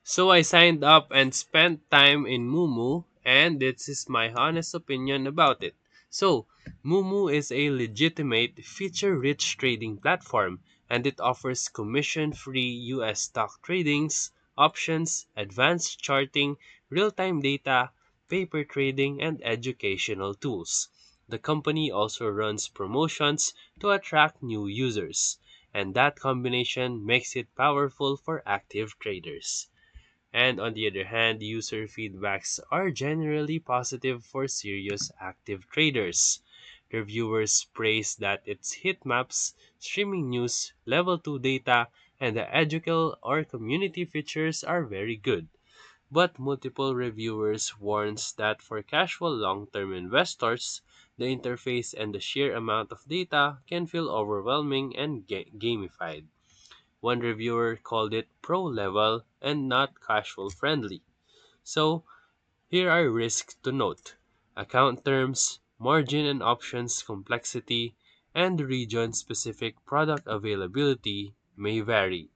So I signed up and spent time in Moomoo, and this is my honest opinion about it. So, Moomoo is a legitimate, feature-rich trading platform, and it offers commission-free US stock tradings, options, advanced charting, real-time data, paper trading, and educational tools. The company also runs promotions to attract new users, and that combination makes it powerful for active traders. And on the other hand, user feedbacks are generally positive for serious active traders. Reviewers praise that its heat maps, streaming news, level 2 data, and the educational or community features are very good. But multiple reviewers warns that for casual long-term investors, the interface and the sheer amount of data can feel overwhelming and gamified. One reviewer called it pro level and not casual friendly. So, here are risks to note: account terms, margin and options complexity, and region specific product availability may vary.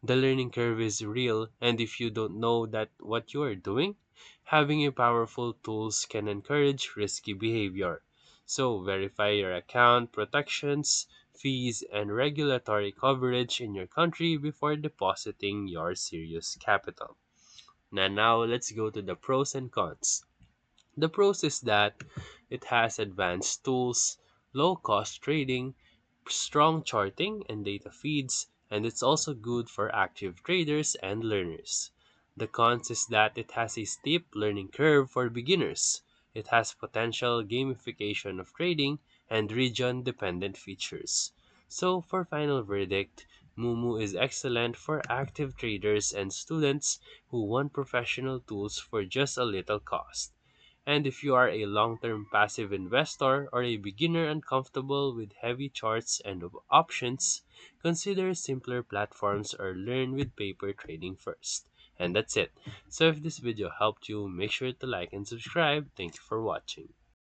The learning curve is real, and if you don't know that what you are doing, having a powerful tools can encourage risky behavior. So verify your account protections, fees, and regulatory coverage in your country before depositing your serious capital. Now let's go to the pros and cons. The pros is that it has advanced tools, low cost trading, strong charting and data feeds, and it's also good for active traders and learners. The cons is that it has a steep learning curve for beginners. It has potential gamification of trading and region dependent features. So, for final verdict, Moomoo is excellent for active traders and students who want professional tools for just a little cost. And if you are a long-term passive investor or a beginner uncomfortable with heavy charts and options, consider simpler platforms or learn with paper trading first. And that's it. So if this video helped you, make sure to like and subscribe. Thank you for watching.